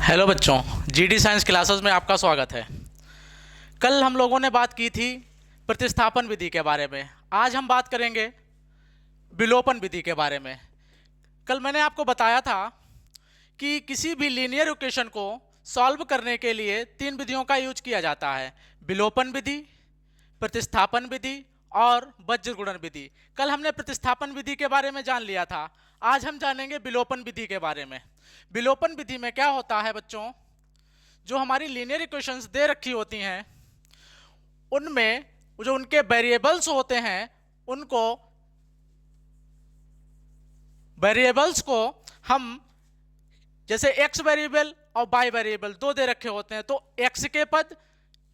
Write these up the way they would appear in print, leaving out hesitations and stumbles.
Hello बच्चों, GD science classes में आपका स्वागत है। कल हम लोगों ने बात की थी प्रतिस्थापन विधि के बारे में। आज हम बात करेंगे विलोपन विधि के बारे में। कल मैंने आपको बताया था कि किसी भी लीनियर इक्वेशन को सॉल्व करने के लिए तीन विधियों का यूज किया जाता है: विलोपन विधि, प्रतिस्थापन विधि और बज्र गुणन विधि। कल हमने प्रतिस्थापन विधि के बारे में जान लिया था। आज हम जानेंगे विलोपन विधि के बारे में। विलोपन विधि में क्या होता है बच्चों, जो हमारी लीनियर इक्वेशंस दे रखी होती हैं उनमें जो उनके वेरिएबल्स होते हैं वेरिएबल्स को हम जैसे एक्स वेरिएबल और वाई वेरिएबल दो दे रखे होते हैं, तो एक्स के पद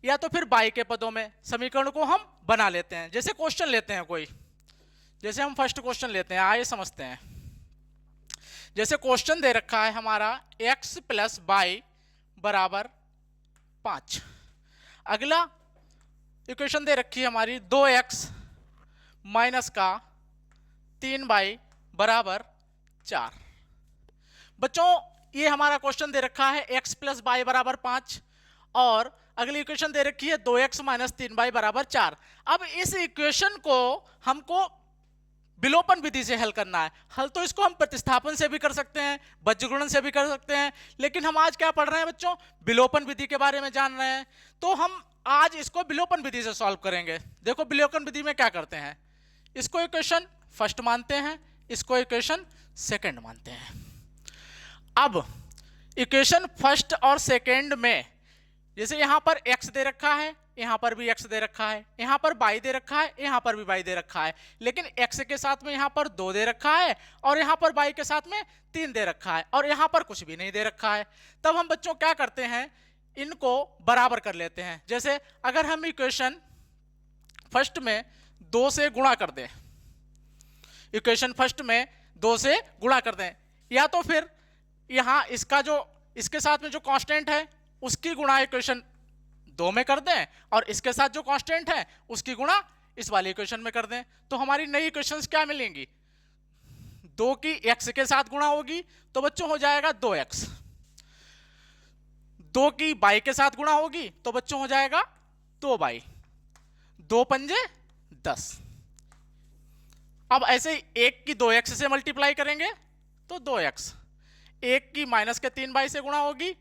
या तो फिर वाई के पदों में समीकरण को हम बना लेते हैं। जैसे क्वेश्चन लेते हैं कोई, जैसे हम फर्स्ट क्वेश्चन लेते हैं, आइए समझते हैं। जैसे क्वेश्चन दे रखा है हमारा x प्लस वाई बराबर 5। अगला इक्वेशन दे रखी है हमारी 2x माइनस का 3y बराबर 4। बच्चों ये हमारा क्वेश्चन दे रखा है x प्लस वाई बराबर 5 और अगली इक्वेशन दे रखी है 2x माइनस 3y बराबर 4। अब इस इक्वेशन को हमको विलोपन विधि से हल करना है। हल तो इसको हम प्रतिस्थापन से भी कर सकते हैं, बज्रगुणन से भी कर सकते हैं, लेकिन हम आज क्या पढ़ रहे हैं बच्चों, विलोपन विधि के बारे में जान रहे हैं। तो हम आज इसको विलोपन विधि से सॉल्व करेंगे। देखो विलोपन विधि में क्या करते हैं, इसको इक्वेशन फर्स्ट मानते हैं, इसको इक्वेशन सेकंड मानते हैं। अब इक्वेशन फर्स्ट और सेकंड में जैसे यहां पर x दे रखा है, यहां पर भी x दे रखा है, यहां पर y दे रखा है, यहां पर भी y दे रखा है, लेकिन x के साथ में यहां पर 2 दे रखा है और यहां पर y के साथ में 3 दे रखा है और यहां पर कुछ भी नहीं दे रखा है। तब हम बच्चों क्या करते हैं, इनको बराबर कर लेते हैं। जैसे अगर हम इक्वेशन फर्स्ट में 2 से गुणा कर दें, इक्वेशन फर्स्ट में 2 से गुणा कर दें, या तो फिर यहां इसका जो इसके साथ में जो कांस्टेंट है उसकी गुणा इक्वेशन 2 में कर दें और इसके साथ जो कांस्टेंट है उसकी गुणा इस वाली इक्वेशन में कर दें, तो हमारी नई इक्वेशंस क्या मिलेंगी, 2 की x के साथ गुणा होगी तो बच्चों हो जाएगा 2x, 2 की y के साथ गुणा होगी तो बच्चों हो जाएगा 2y, 2 पंजे 10। अब ऐसे ही 1 की 2x से मल्टीप्लाई करेंगे तो 2x, 1 की माइनस के 3y से गुणा होगी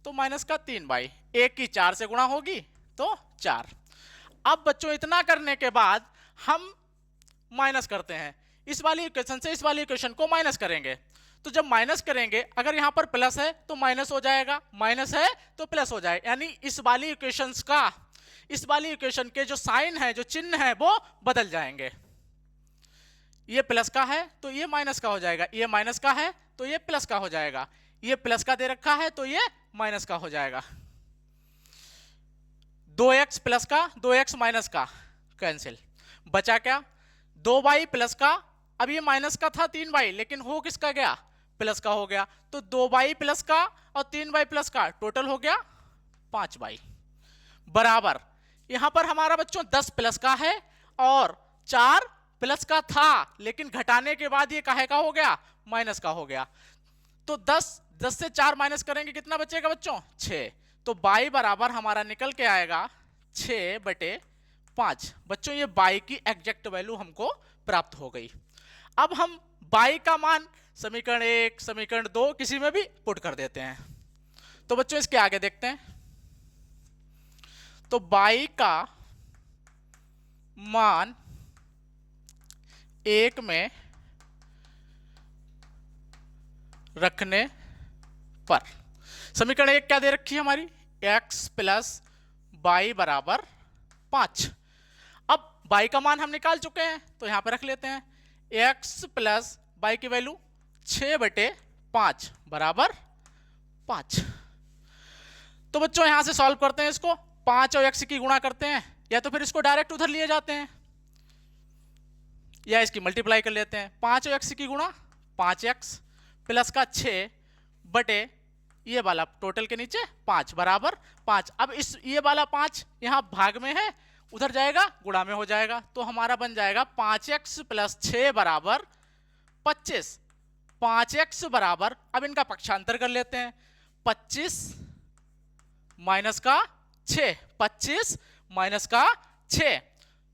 तो माइनस का 3y, 1 की 4 से गुणा होगी तो 4। अब बच्चों इतना करने के बाद हम माइनस करते हैं, इस वाली इक्वेशन से इस वाली इक्वेशन को माइनस करेंगे। तो जब माइनस करेंगे, अगर यहां पर प्लस है तो माइनस हो जाएगा, माइनस है तो प्लस हो जाएगा, यानी इस वाली इक्वेशन के जो साइन है, जो चिन्ह है वो बदल जाएंगे। ये प्लस का है तो ये माइनस का हो जाएगा, ये माइनस का है तो ये प्लस का हो जाएगा, ये प्लस का दे रखा है तो ये माइनस का हो जाएगा। 2x प्लस का 2x माइनस का कैंसिल, बचा क्या 2y प्लस का, अब ये माइनस का था 3y लेकिन हो किसका गया, प्लस का हो गया, तो 2y प्लस का और 3y प्लस का टोटल हो गया 5y बराबर। यहां पर हमारा बच्चों 10 प्लस का है और 4 प्लस का था लेकिन घटाने के बाद ये काहे का हो गया, माइनस का हो गया। तो 10 से 4 माइनस करेंगे कितना बचेगा बच्चों, 6। तो y बराबर हमारा निकल के आएगा 6/5। बच्चों ये y की एग्जैक्ट वैल्यू हमको प्राप्त हो गई। अब हम y का मान समीकरण 1, समीकरण 2 किसी में भी पुट कर देते हैं। तो बच्चों इसके आगे देखते हैं, तो y का मान 1 में रखने पर समीकरण 1 क्या दे रखी है हमारी, x प्लस वाई बराबर 5। अब y का मान हम निकाल चुके हैं तो यहां पर रख लेते हैं, x प्लस वाई की वैल्यू 6/5 बराबर 5। तो बच्चों यहां से सॉल्व करते हैं इसको, 5 और x की गुणा करते हैं, या तो फिर इसको डायरेक्ट उधर लिए जाते हैं या इसकी मल्टीप्लाई कर लेते हैं। 5 और x की गुणा 5x प्लस का 6 बटे ये वाला टोटल के नीचे 5 बराबर 5। अब इस ये वाला 5 यहां भाग में है, उधर जाएगा गुणा में हो जाएगा, तो हमारा बन जाएगा 5x प्लस 6 बराबर 25। 5x बराबर, अब इनका पक्षांतर कर लेते हैं, 25 माइनस का 6, 25 माइनस का 6,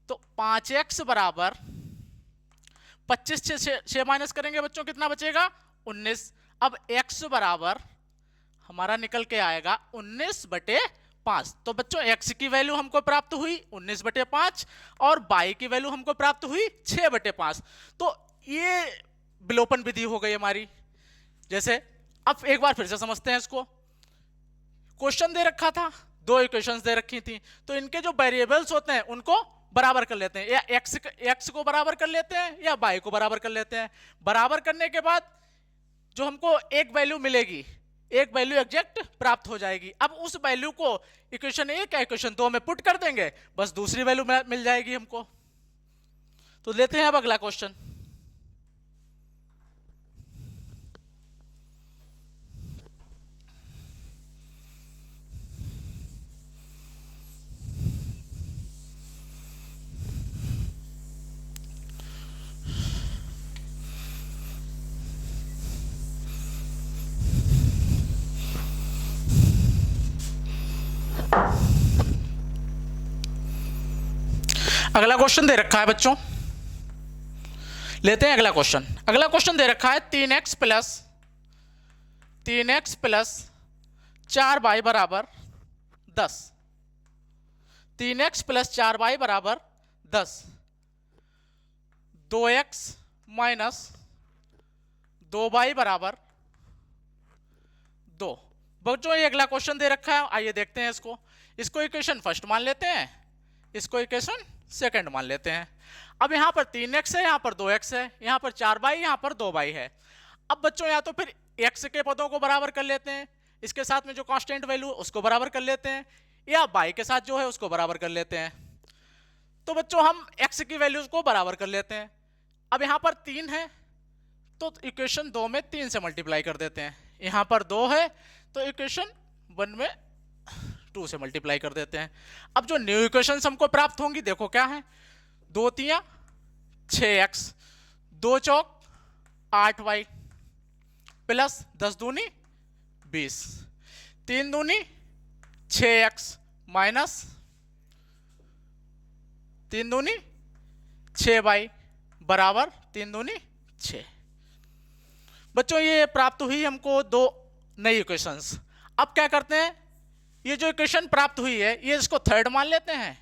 तो 5x बराबर 25 से 6 माइनस करेंगे बच्चों, कितना बचेगा 19। अब x बराबर हमारा निकल के आएगा 19/5। तो बच्चों x की वैल्यू हमको प्राप्त हुई 19/5 और y की वैल्यू हमको प्राप्त हुई 6/5। तो ये विलोपन विधि हो गई हमारी। जैसे अब एक बार फिर से समझते हैं इसको। क्वेश्चन दे रखा था, दो इक्वेशंस दे रखी थी, तो इनके जो वेरिएबल्स होते हैं उनको बराबर कर लेते हैं, या x को बराबर कर लेते हैं या y को बराबर कर लेते हैं। बराबर करने के बाद जो हमको एक वैल्यू मिलेगी, एक वैल्यू एग्जैक्ट प्राप्त हो जाएगी। अब उस वैल्यू को इक्वेशन 1 या इक्वेशन 2 में पुट कर देंगे, बस दूसरी वैल्यू मिल जाएगी हमको। तो लेते हैं अब अगला क्वेश्चन। अगला क्वेश्चन दे रखा है बच्चों, लेते हैं अगला क्वेश्चन। अगला क्वेश्चन दे रखा है 3x प्लस 4y बराबर 10। 3x प्लस 4y बराबर 10। 2x माइनस 2y बराबर 2। बच्चों ये अगला क्वेश्चन दे रखा है, आइए देखते हैं इसको। इसको इक्वेशन फर्स्ट मान लेते हैं, इसको इक्वेशन सेकंड मान लेते हैं। अब यहाँ पर 3x है, यहाँ पर 2x है, यहाँ पर 4y, यहाँ पर 2y है। अब बच्चों या तो फिर x के पदों को बराबर कर लेते हैं, इसके साथ में जो कांस्टेंट वैल्यू उसको बराबर कर लेते हैं, या y के साथ जो है उसको बराबर कर लेते हैं। तो बच्चों हम x की वैल्यूज को बराबर कर लेते हैं। अब यहाँ पर 3 है तो इक्वेशन 2 में 3 से मल्टीप्लाई कर देते हैं। यहाँ पर 2 है तो इक्वेशन 1 में 2 से मल्टीप्लाई कर देते हैं। अब जो न्यू इक्वेशंस हमको प्राप्त होंगी देखो क्या है, 2 3 6x, 2 चौक 8y प्लस 10 दूनी 20, 3 दूनी 6x माइनस 3 दूनी 6y बराबर 3 दूनी 6। बच्चों ये प्राप्त हुई हमको दो नई इक्वेशंस। अब क्या करते हैं, ये जो इक्वेशन प्राप्त हुई है ये इसको थर्ड मान लेते हैं,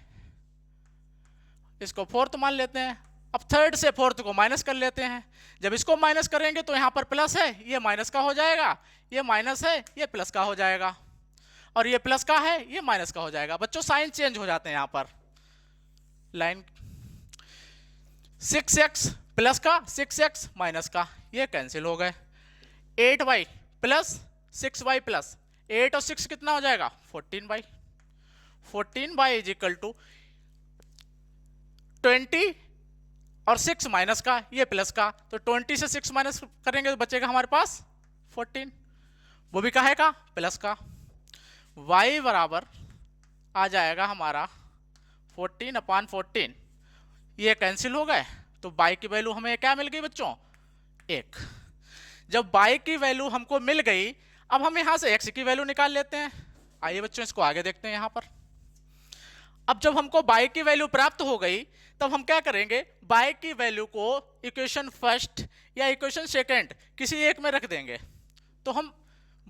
इसको फोर्थ मान लेते हैं। अब थर्ड से फोर्थ को माइनस कर लेते हैं। जब इसको माइनस करेंगे तो यहाँ पर प्लस है, ये माइनस का हो जाएगा, ये माइनस है, ये प्लस का हो जाएगा, और ये प्लस का है, ये माइनस का हो जाएगा। बच्चों साइन चेंज हो जाते हैं यहाँ पर। लाइन 6x प्लस का 6x माइनस का, ये कैंसिल हो गए। 8y प्लस 6y प्लस 8 और 6 कितना हो जाएगा 14y। 14y is equal to 20 और 6 माइनस का, ये प्लस का, तो 20 से 6 माइनस करेंगे तो बचेगा हमारे पास 14, वो भी काहे का प्लस का। y बराबर आ जाएगा हमारा 14/14, ये कैंसिल हो गए, तो y की वैल्यू हमें क्या मिल गई बच्चों 1। जब y की वैल्यू हमको मिल गई, अब हम यहां से x की वैल्यू निकाल लेते हैं। आइए बच्चों इसको आगे देखते हैं। यहां पर अब जब हमको y की वैल्यू प्राप्त हो गई, तब हम क्या करेंगे, y की वैल्यू को इक्वेशन फर्स्ट या इक्वेशन सेकंड किसी एक में रख देंगे। तो हम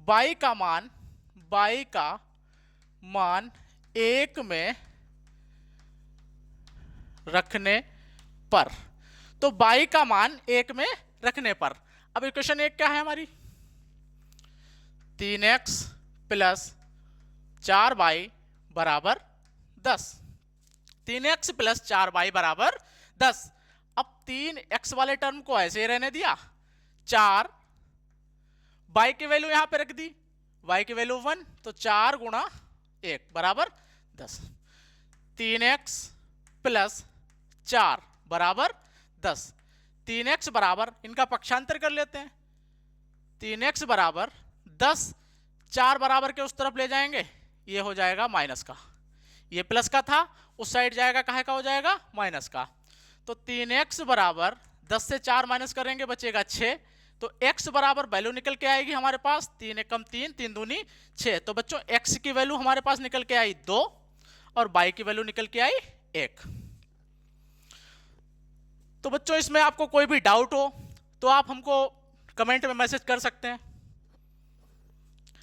y का मान 1 में रखने पर, तो y का मान 1 में रखने पर, अब इक्वेशन 1 क्या है हमारी, 3x प्लस 4y बराबर 10। 3x प्लस 4y बराबर 10। अब 3x वाले टर्म को ऐसे ही रहने दिया, 4 y की वैल्यू यहां पे रख दी, y की वैल्यू 1, तो 4 गुणा 1 बराबर 10। 3x प्लस 4 बराबर 10। 3x बराबर, इनका पक्षांतर कर लेते हैं, 3x बराबर 10, 4 बराबर के उस तरफ ले जाएंगे, ये हो जाएगा माइनस का, ये प्लस का था, उस साइड जाएगा, काहे का हो जाएगा माइनस का। तो 3x बराबर 10 से 4 माइनस करेंगे बचेगा 6, तो x बराबर वैल्यू निकल के आएगी हमारे पास 3 एकम 3, 3 दूनी 6। तो बच्चों x की वैल्यू हमारे पास निकल के आई 2 और y की वैल्यू निकल के आई 1। तो बच्चों इसमें आपको कोई भी डाउट हो तो आप हमको कमेंट में मैसेज कर सकते हैं।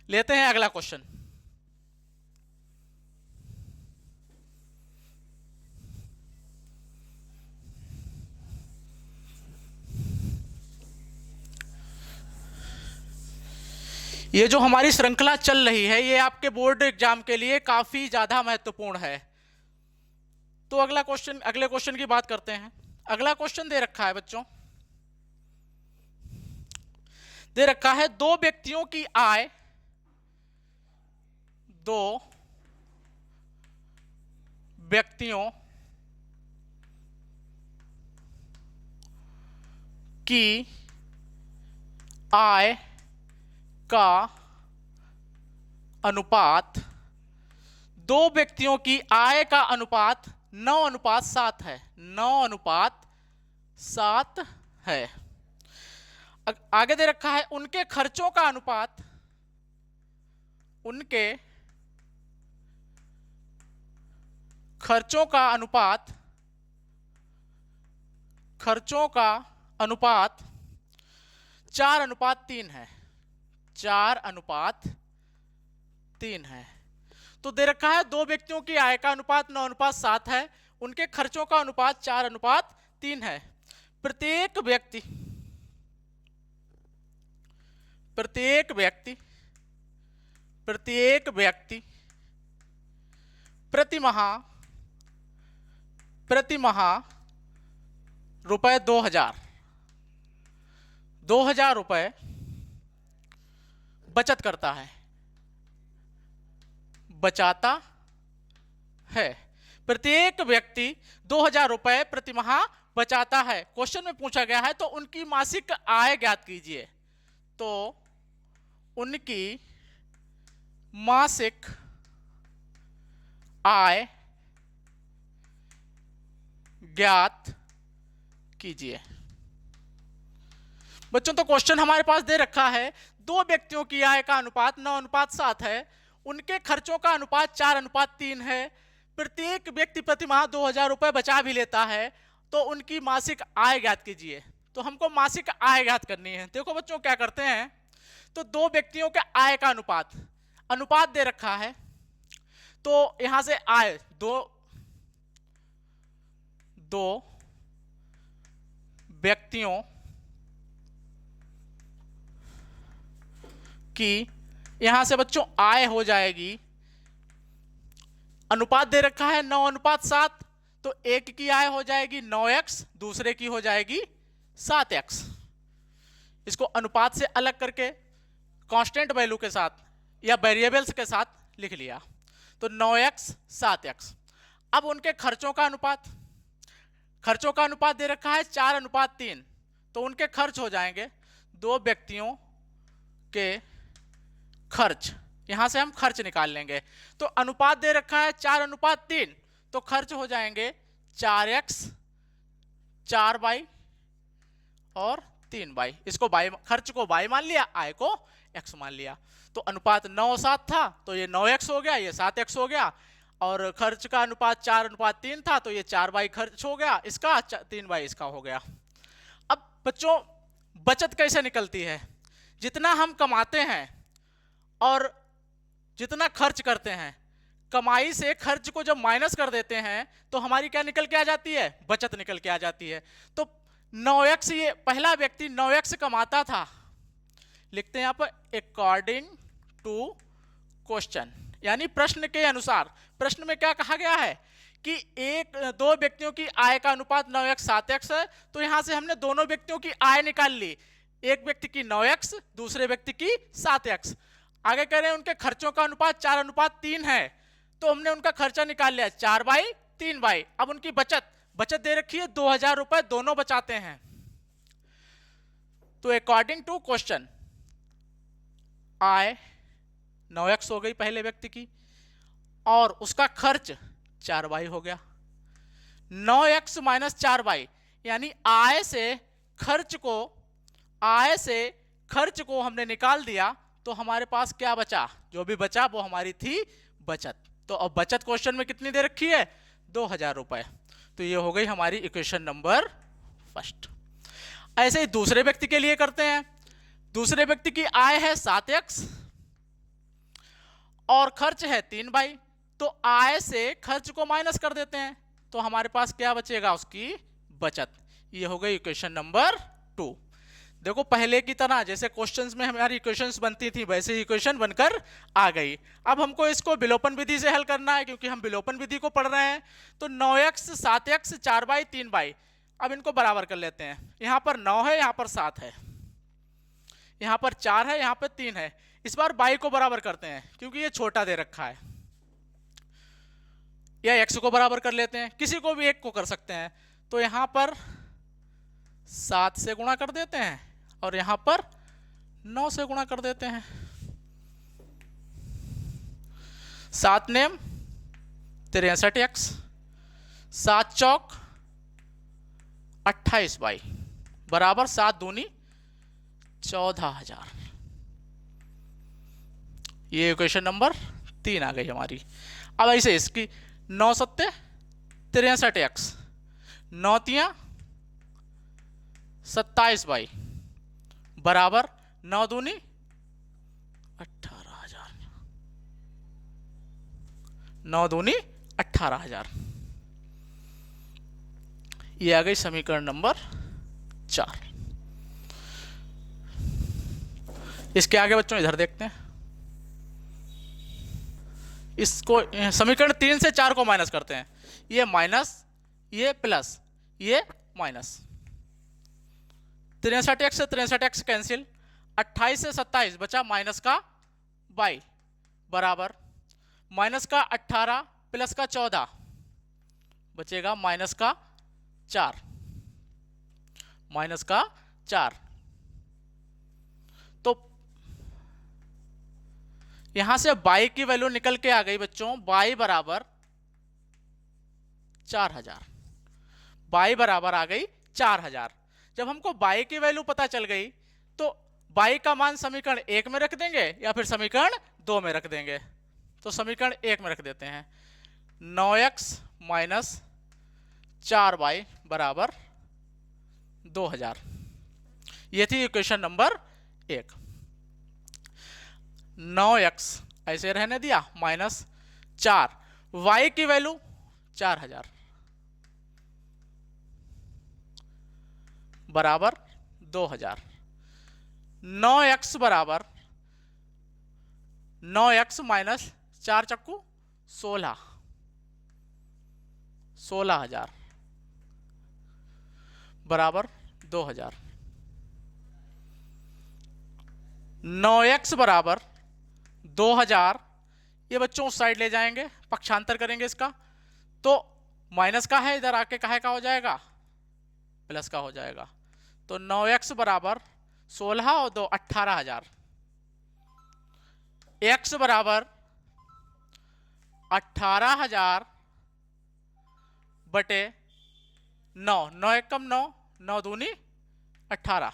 लेते हैं अगला क्वेश्चन। ये जो हमारी श्रृंखला चल रही है ये आपके बोर्ड एग्जाम के लिए काफी ज्यादा महत्वपूर्ण है। तो अगले क्वेश्चन की बात करते हैं। अगला क्वेश्चन दे रखा है बच्चों, दे रखा है दो व्यक्तियों की आय, दो व्यक्तियों की आय का अनुपात, दो व्यक्तियों की आय का अनुपात 9:7 है, 9:7 है। आगे दे रखा है उनके खर्चों का अनुपात, उनके खर्चों का अनुपात, खर्चों का अनुपात 4:3 है, 4:3 है। तो दे रखा है दो व्यक्तियों की आय का अनुपात 9:7 है, उनके खर्चों का अनुपात 4:3 है। प्रत्येक व्यक्ति प्रति माह रुपए 2000 रुपए बचत करता है, बचाता है। प्रत्येक व्यक्ति 2000 रुपए प्रति माह बचाता है। क्वेश्चन में पूछा गया है तो उनकी मासिक आय ज्ञात कीजिए। तो उनकी मासिक आय ज्ञात कीजिए। बच्चों तो क्वेश्चन हमारे पास दे रखा है दो व्यक्तियों की आय का अनुपात 9:7 है, उनके खर्चों का अनुपात 4:3 है, प्रत्येक व्यक्ति प्रति माह 2000 रुपए बचा भी लेता है, तो उनकी मासिक आय ज्ञात कीजिए। तो हमको मासिक आय ज्ञात करनी है। देखो बच्चों क्या करते हैं, तो दो व्यक्तियों के आय का अनुपात दे रखा है, तो यहां से आय दो व्यक्तियों की, यहां से बच्चों आय हो जाएगी, अनुपात दे रखा है 9:7, तो एक की आय हो जाएगी 9x, दूसरे की हो जाएगी 7x। इसको अनुपात से अलग करके कांस्टेंट वैल्यू के साथ या वेरिएबल्स के साथ लिख लिया, तो 9x 7x। अब उनके खर्चों का अनुपात दे रखा है 4:3, तो उनके खर्च हो जाएंगे, दो व्यक्तियों के खर्च, यहां से हम खर्च निकाल लेंगे। तो अनुपात दे रखा है 4:3, तो खर्च हो जाएंगे 4x, 4y और 3y। इसको खर्च को y मान लिया, आय को x मान लिया। तो अनुपात 9:7 था, तो ये 9x हो गया, ये 7x हो गया, और खर्च का अनुपात 4:3 था, तो ये 4y खर्च हो गया इसका, 3y इसका हो गया। अब बच्चों बचत कैसे निकलती है, जितना हम कमाते हैं और जितना खर्च करते हैं, कमाई से खर्च को जब माइनस कर देते हैं तो हमारी क्या निकल के आ जाती है, बचत निकल के आ जाती है। तो 9x, ये पहला व्यक्ति 9x कमाता था, लिखते हैं यहाँ पर अकॉर्डिंग टू क्वेश्चन, यानी प्रश्न के अनुसार। प्रश्न में क्या कहा गया है कि दो व्यक्तियों की आय का अनुपात 9x 7x है, तो यहां से हमने दोनों व्यक्तियों की आय निकाल ली, एक व्यक्ति की 9x, दूसरे व्यक्ति की 7x। आगे कह रहे हैं उनके खर्चों का अनुपात 4:3 है, तो हमने उनका खर्चा निकाल लिया 4y 3y। अब उनकी बचत दे रखी है 2000 रुपए, दोनों बचाते हैं। तो according to question I 9x हो गई पहले व्यक्ति की, और उसका खर्च 4y हो गया। 9x - 4y, यानी आय से खर्च को आय से खर्च को हमने निकाल दिया तो हमारे पास क्या बचा, जो भी बचा वो हमारी थी बचत। तो अब बचत क्वेश्चन में कितनी दे रखी है, 2000 रुपए। तो ये हो गई हमारी इक्वेशन नंबर फर्स्ट। ऐसे ही दूसरे व्यक्ति के लिए करते हैं। दूसरे व्यक्ति की आय है 7x और खर्च है 3y। तो आय से खर्च को माइनस कर देते हैं तो हमारे पास क्या बचेगा, उसकी बचत। ये हो गई इक्वेशन नंबर 2। देखो पहले की तरह जैसे क्वेश्चंस में हमारी इक्वेशंस बनती थी वैसे ही इक्वेशन बनकर आ गई। अब हमको इसको विलोपन विधि से हल करना है क्योंकि हम विलोपन विधि को पढ़ रहे हैं। तो 9x 7x 4y 3y, अब इनको बराबर कर लेते हैं। यहाँ पर 9 है, यहाँ पर 7 है, यहाँ पर 4 है, यहाँ पर 3 है। इस बार y को बराबर करते हैं क्योंकि ये छोटा दे रखा है, या x को बराबर कर लेते हैं, किसी को भी एक को कर सकते हैं। तो यहाँ पर 7 से गुणा कर देते हैं और यहां पर 9 से गुणा कर देते हैं। 7 नेम 63x, 7 चौक 28y बराबर 7 दूनी 14,000। ये इक्वेशन नंबर 3 आ गई हमारी। अब ऐसे इसकी 9 सत्ते 63x, 9 तियां 27y बराबर 9 दूनी 18,000, 9 दूनी 18,000। ये आ गई समीकरण नंबर 4। इसके आगे बच्चों इधर देखते हैं। इसको समीकरण 3 से 4 को माइनस करते हैं। ये माइनस, ये प्लस, ये माइनस। 63x से 63x कैंसिल, 28 से 27 बचा माइनस का y बराबर माइनस का 18 प्लस का 14 बचेगा माइनस का 4, माइनस का 4। तो यहां से y की वैल्यू निकल के आ गई बच्चों, y बराबर 4000, y बराबर आ गई 4000। जब हमको y की वैल्यू पता चल गई तो y का मान समीकरण 1 में रख देंगे या फिर समीकरण 2 में रख देंगे। तो समीकरण 1 में रख देते हैं। 9x माइनस 4y बराबर 2000। ये थी इक्वेशन नंबर 1। 9x ऐसे रहने दिया माइनस 4, y की वैल्यू 4000 बराबर 2000। 9x बराबर 9x माइनस 4 चक्कू 16, 16,000 बराबर 2000। 9x बराबर 2000, ये बच्चों उस साइड ले जाएंगे, पक्षांतर करेंगे इसका, तो माइनस का है, इधर आके काहे का हो जाएगा, प्लस का हो जाएगा। तो 9x बराबर 16 और 2 18,000, x बराबर 18,000 बटे 9, 9 एक कम 9, 9 दूनी 18,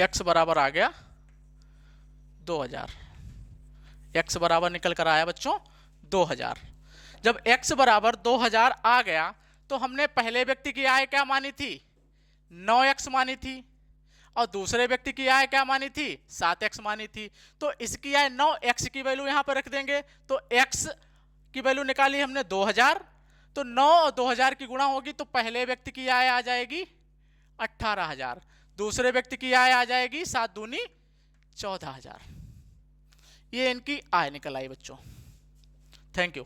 x बराबर आ गया 2000। x बराबर निकल कर आया बच्चों 2000। जब x बराबर 2000 आ गया तो हमने पहले व्यक्ति की आय क्या मानी थी, 9x मानी थी, और दूसरे व्यक्ति की आय क्या मानी थी, 7x मानी थी। तो इसकी आय 9x की वैल्यू यहां पर रख देंगे। तो x की वैल्यू निकाली हमने 2000, तो 9 और 2000 की गुणा होगी तो पहले व्यक्ति की आय आ जाएगी 18,000, दूसरे व्यक्ति की आय आ जाएगी 7 दूनी 14,000। ये इनकी आय निकल आई बच्चों। Thank you.